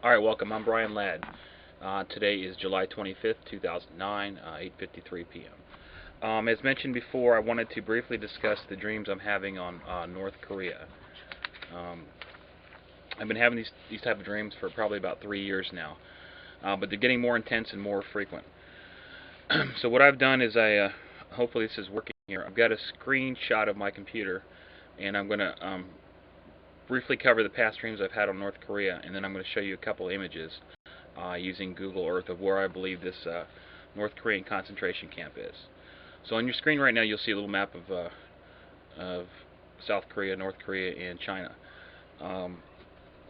Alright, welcome. I'm Brian Ladd. Today is July 25th, 2009, 8:53 p.m. As mentioned before, I wanted to briefly discuss the dreams I'm having on North Korea. Um, I've been having these type of dreams for probably about 3 years now, but they're getting more intense and more frequent. So what I've done is hopefully this is working here. I've got a screenshot of my computer, and I'm going to briefly cover the past dreams I've had on North Korea, and then I'm going to show you a couple images using Google Earth of where I believe this North Korean concentration camp is. So on your screen right now you'll see a little map of South Korea, North Korea, and China. I'm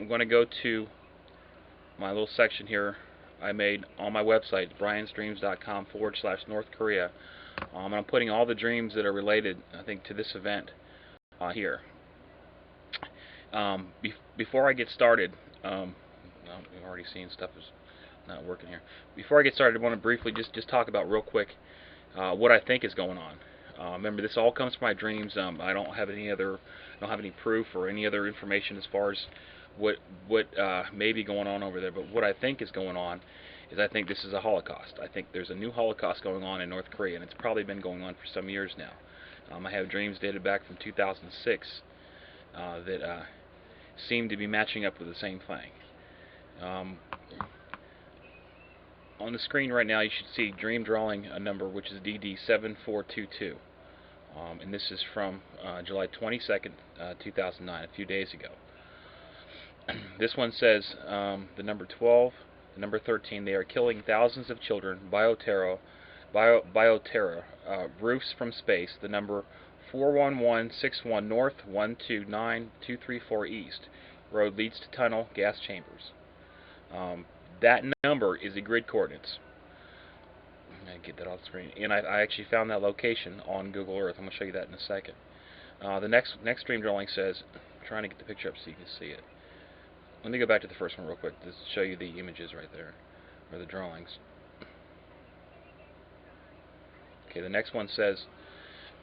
going to go to my little section here I made on my website, briansdreams.com/North Korea. And I'm putting all the dreams that are related, I think, to this event here. Before I get started, we've already seen stuff is not working here. Before I get started, I want to briefly just talk about real quick what I think is going on. Remember, this all comes from my dreams. I don't have any proof or any other information as far as what may be going on over there. But what I think is going on is I think this is a Holocaust. I think there's a new Holocaust going on in North Korea, and it's probably been going on for some years now. I have dreams dated back from 2006 that seem to be matching up with the same thing. On the screen right now you should see dream drawing a number which is DD7422, and this is from July 22nd, 2009, a few days ago. This one says the number 12, the number 13, they are killing thousands of children, bioterror, roofs from space, the number 41161 north, 129234 east, road leads to tunnel, gas chambers. That number is the grid coordinates. I'm going to get that off the screen. And I actually found that location on Google Earth. I'm going to show you that in a second. The next dream drawing says, I'm trying to get the picture up so you can see it. Let me go back to the first one real quick to show you the images right there, or the drawings. Okay, the next one says,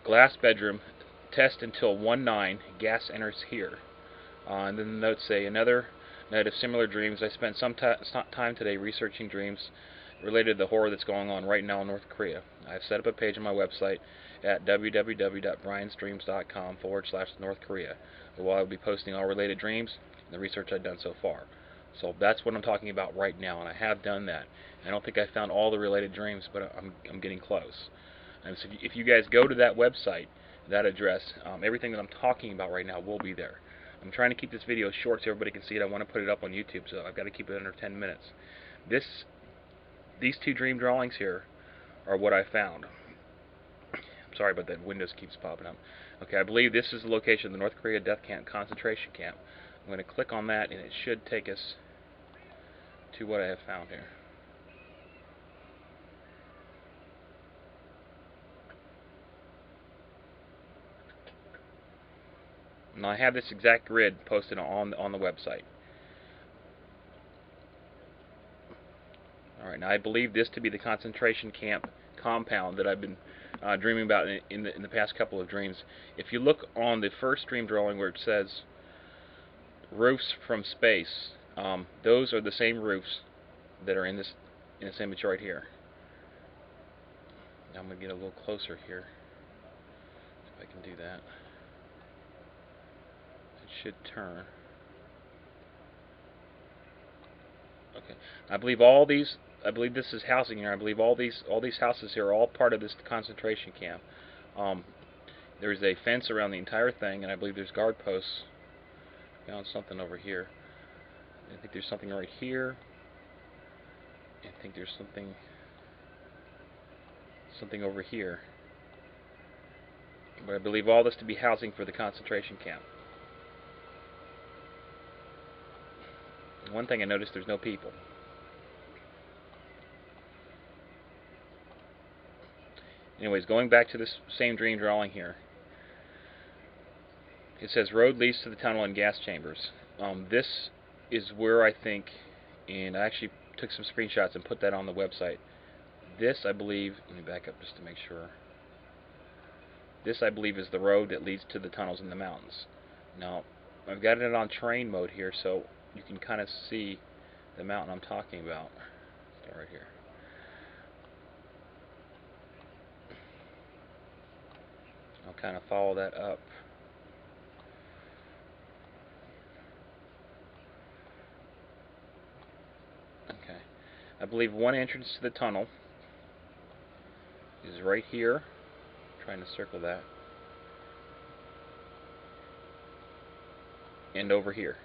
glass bedroom, test until 19, gas enters here. And then the notes say, another night of similar dreams. I spent some time today researching dreams related to the horror that's going on right now in North Korea. I've set up a page on my website at www.briansdreams.com/North Korea, where I'll be posting all related dreams and the research I've done so far. So that's what I'm talking about right now, and I have done that. I don't think I found all the related dreams, but I'm getting close. And so if you guys go to that website, that address, everything that I'm talking about right now will be there. I'm trying to keep this video short so everybody can see it. I want to put it up on YouTube, so I've got to keep it under 10 minutes. These two dream drawings here are what I found. I'm sorry about that. Windows keeps popping up. Okay, I believe this is the location of the North Korea death camp, concentration camp. I'm going to click on that, and it should take us to what I have found here. Now I have this exact grid posted on the website. Alright, now I believe this to be the concentration camp compound that I've been dreaming about in the past couple of dreams. If you look on the first dream drawing where it says roofs from space, those are the same roofs that are in this image right here. Now I'm going to get a little closer here, if I can do that. It should turn. Okay, I believe this is housing here. I believe all these houses here are all part of this concentration camp. There's a fence around the entire thing, and I believe there's guard posts. Found something over here. I think there's something right here. I think there's something over here. But I believe all this to be housing for the concentration camp. One thing I noticed, there's no people. Anyways, going back to this same dream drawing here. It says road leads to the tunnel and gas chambers. This is where I think, and I actually took some screenshots and put that on the website. This, I believe, let me back up just to make sure. This, I believe, is the road that leads to the tunnels in the mountains. Now, I've got it on train mode here, so you can kind of see the mountain I'm talking about. Start right here. I'll kind of follow that up. Okay. I believe one entrance to the tunnel is right here. I'm trying to circle that. And over here.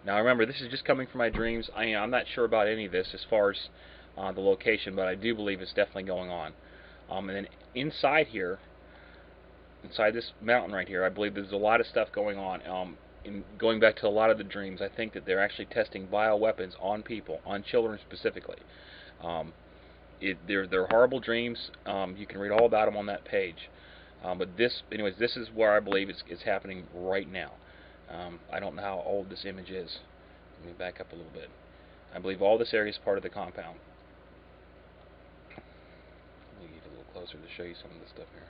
Now remember, this is just coming from my dreams. I'm not sure about any of this as far as the location, but I do believe it's definitely going on. And then inside here, inside this mountain right here, I believe there's a lot of stuff going on. Going back to a lot of the dreams, I think that they're actually testing bioweapons on people, on children specifically. They're horrible dreams. You can read all about them on that page. But this is where I believe it's happening right now. I don't know how old this image is. Let me back up a little bit. I believe all this area is part of the compound. Let me get a little closer to show you some of this stuff here.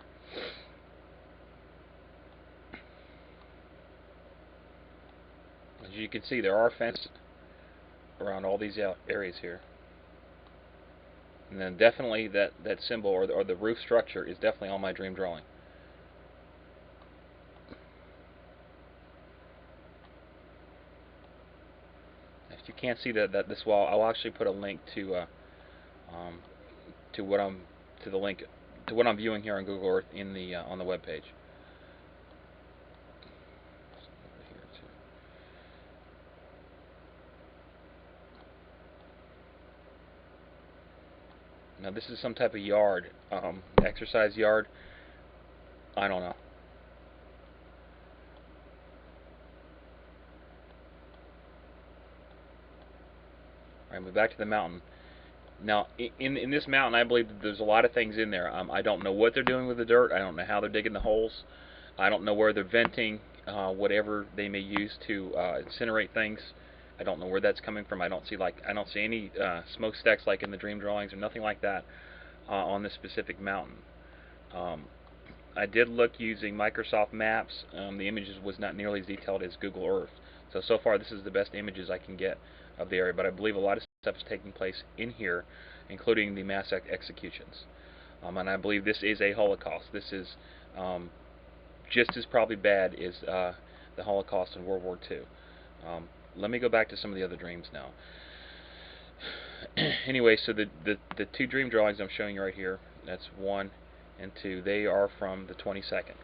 As you can see, there are fences around all these areas here. And then definitely that symbol or the roof structure is definitely on my dream drawing. If you can't see this wall, I'll actually put a link to what I'm viewing here on Google Earth in the on the web page. Now this is some type of yard, exercise yard. I don't know. Alright, move back to the mountain. Now, in this mountain, I believe that there's a lot of things in there. I don't know what they're doing with the dirt. I don't know how they're digging the holes. I don't know where they're venting whatever they may use to incinerate things. I don't know where that's coming from. I don't see any smokestacks like in the dream drawings or nothing like that on this specific mountain. I did look using Microsoft Maps. The images was not nearly as detailed as Google Earth. So far this is the best images I can get of the area, but I believe a lot of stuff is taking place in here, including the mass executions. And I believe this is a Holocaust. This is just as probably bad as the Holocaust in World War II. Let me go back to some of the other dreams now. Anyway, so the two dream drawings I'm showing you right here, that's 1 and 2, they are from the 22nd.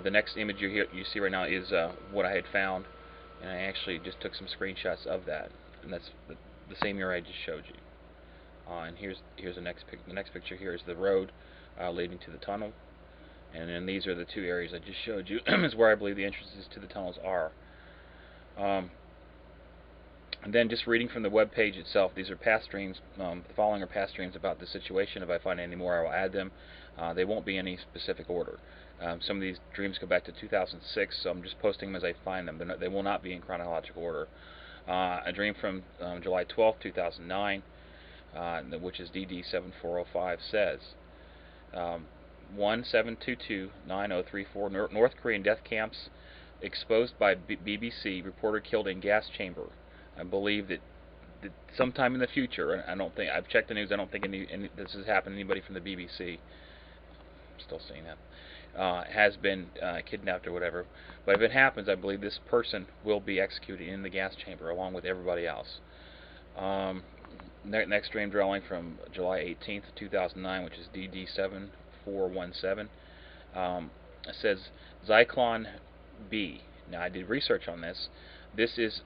The next image you see right now is what I had found, and I actually just took some screenshots of that, and that's the same year I just showed you. And here's the next picture. The next picture here is the road leading to the tunnel, and then these are the two areas I just showed you is where I believe the entrances to the tunnels are. And then just reading from the web page itself, these are past dreams. The following are past dreams about the situation. If I find any more, I will add them. They won't be in any specific order. Some of these dreams go back to 2006, so I'm just posting them as I find them. They will not be in chronological order. A dream from July 12, 2009, which is DD7405, says 1722-9034 North Korean death camps exposed by BBC reporter killed in gas chamber. I believe that sometime in the future, and I've checked the news, I don't think any this has happened to anybody from the BBC. I'm still seeing that. Has been kidnapped or whatever. But if it happens, I believe this person will be executed in the gas chamber along with everybody else. Next dream drawing from July 18th, 2009, which is DD7417, says Zyklon B. Now, I did research on this. This is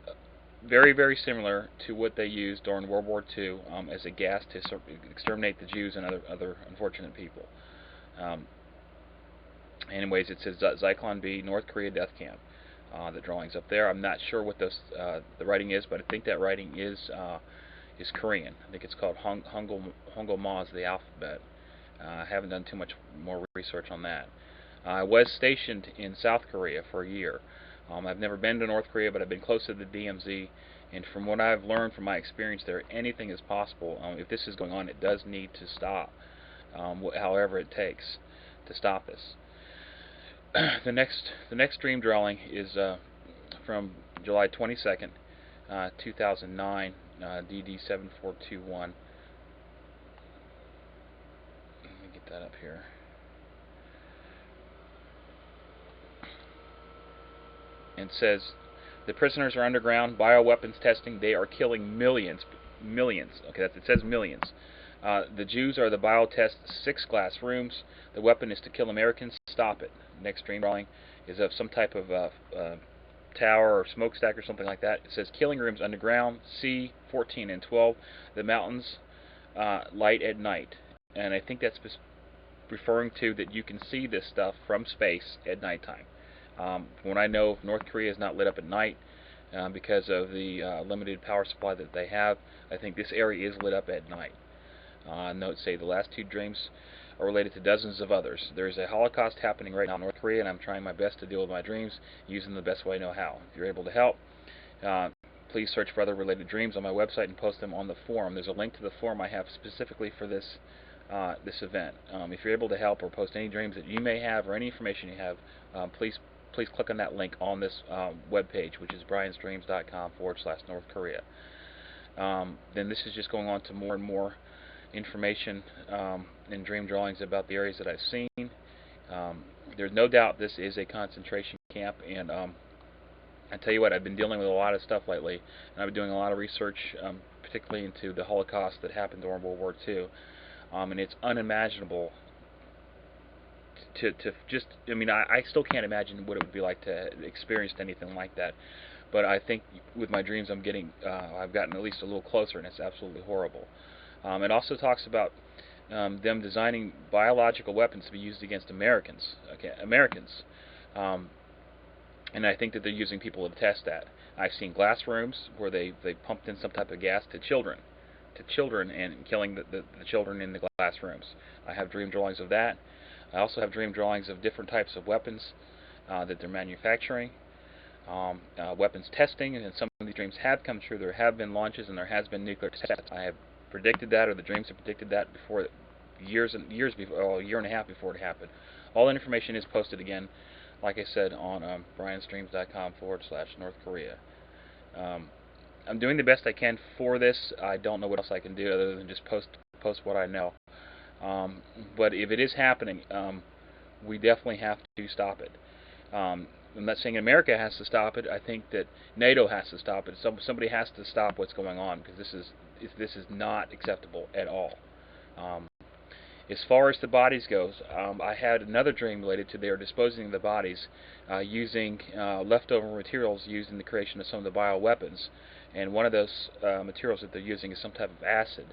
very, very similar to what they used during World War II as a gas to exterminate the Jews and other unfortunate people. Anyways, it says Zyklon B, North Korea death camp. The drawing's up there. I'm not sure what the writing is, but I think that writing is Korean. I think it's called Hangul Ma is the alphabet. I haven't done too much more research on that. I was stationed in South Korea for a year. I've never been to North Korea, but I've been close to the DMZ, and from what I've learned from my experience there, anything is possible. If this is going on, it does need to stop, however it takes to stop this. The next dream drawing is from July 22nd, 2009, DD 7421. Let me get that up here. And says, the prisoners are underground, bioweapons testing, they are killing millions. Millions. Okay, it says millions. The Jews are the biotest 6 glass rooms. The weapon is to kill Americans. Stop it. Next dream drawing is of some type of tower or smokestack or something like that. It says killing rooms underground, C 14 and 12. The mountains light at night. And I think that's referring to that you can see this stuff from space at nighttime. When I know North Korea is not lit up at night because of the limited power supply that they have, I think this area is lit up at night. Note say the last 2 dreams are related to dozens of others. There's a Holocaust happening right now in North Korea, and I'm trying my best to deal with my dreams using the best way I know how. If you're able to help, please search for other related dreams on my website and post them on the forum. There's a link to the forum I have specifically for this event. If you're able to help or post any dreams that you may have or any information you have, please click on that link on this web page, which is briansdreams.com/North Korea. Then this is just going on to more and more information and dream drawings about the areas that I've seen. There's no doubt this is a concentration camp, and I tell you what, I've been dealing with a lot of stuff lately, and I've been doing a lot of research, particularly into the Holocaust that happened during World War II, and it's unimaginable to just, I mean, I still can't imagine what it would be like to experience anything like that. But I think with my dreams I've gotten at least a little closer, and it's absolutely horrible. It also talks about them designing biological weapons to be used against Americans. Okay, Americans. And I think that they're using people to test that. I've seen glass rooms where they pumped in some type of gas to children, and killing the children in the glass rooms. I have dream drawings of that. I also have dream drawings of different types of weapons that they're manufacturing. Weapons testing, and some of these dreams have come true. There have been launches and there has been nuclear tests. I have predicted that, or the dreams have predicted that before, years before, a year and a half before it happened. All that information is posted again, like I said, on briansdreams.com/North Korea. I'm doing the best I can for this. I don't know what else I can do other than just post what I know. But if it is happening, we definitely have to stop it. I'm not saying America has to stop it. I think that NATO has to stop it. Somebody has to stop what's going on, because this is not acceptable at all. As far as the bodies goes, I had another dream related to their disposing of the bodies using leftover materials used in the creation of some of the bioweapons. And one of those materials that they're using is some type of acid.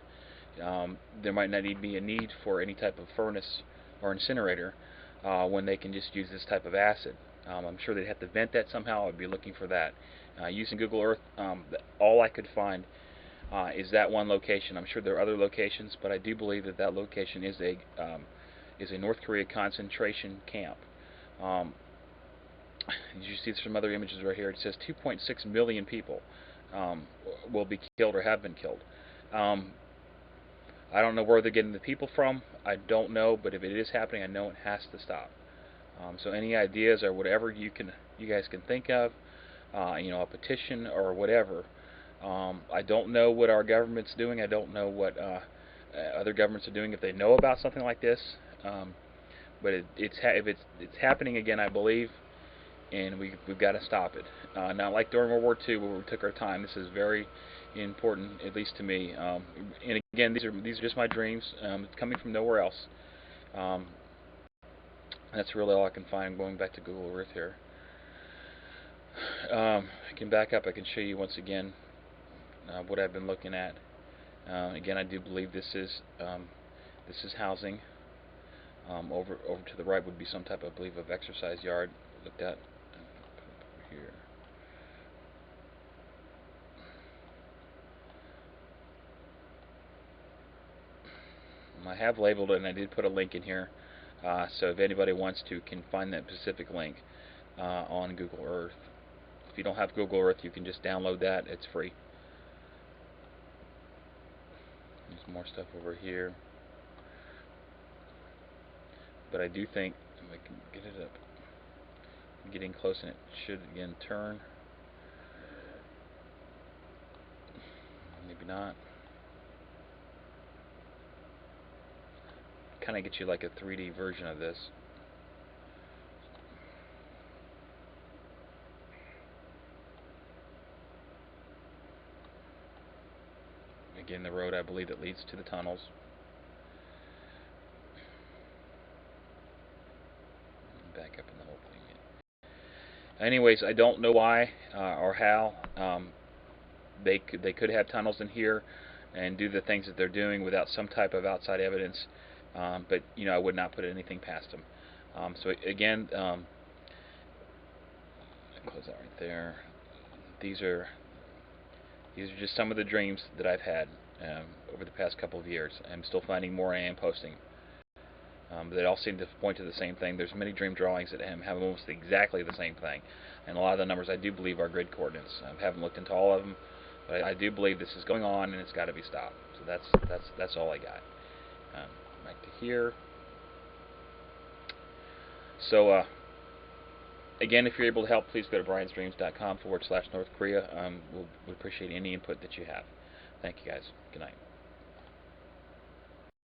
There might not be a need for any type of furnace or incinerator when they can just use this type of acid. I'm sure they'd have to vent that somehow. I'd be looking for that. Using Google Earth, all I could find is that one location. I'm sure there are other locations, but I do believe that that location is a North Korea concentration camp. You see some other images right here. It says 2.6 million people will be killed or have been killed. I don't know where they're getting the people from. I don't know, but if it is happening, I know it has to stop. So any ideas or whatever you guys can think of, a petition or whatever. I don't know what our government's doing. I don't know what other governments are doing, if they know about something like this. But if it's happening again, I believe, and we've got to stop it. Not like during World War II, where we took our time. This is very important, at least to me. And again, these are just my dreams. It's coming from nowhere else. That's really all I can find. Going back to Google Earth here. I can back up. I can show you once again what I've been looking at. Again, I do believe this is housing. Over to the right would be some type, I believe, of exercise yard. Looked at over here. I have labeled it, and I did put a link in here. So if anybody wants to, can find that specific link on Google Earth. If you don't have Google Earth, you can just download that. It's free. There's more stuff over here. But I do think, if I can get it up, I'm getting close, and it should again turn. maybe not. Kind of get you like a 3D version of this. Again, the road I believe that leads to the tunnels. Back up in the whole thing. Anyways, I don't know why or how they could have tunnels in here and do the things that they're doing without some type of outside evidence. But you know, I would not put anything past them. So again, close that right there. These are just some of the dreams that I've had over the past couple of years. I'm still finding more, and I am posting. They all seem to point to the same thing. There's many dream drawings that have almost exactly the same thing, and a lot of the numbers I do believe are grid coordinates. I haven't looked into all of them, but I do believe this is going on, and it's got to be stopped. So that's all I got. Back to here. So again, if you're able to help, please go to briansdreams.com/North Korea. We'll appreciate any input that you have. Thank you, guys. Good night.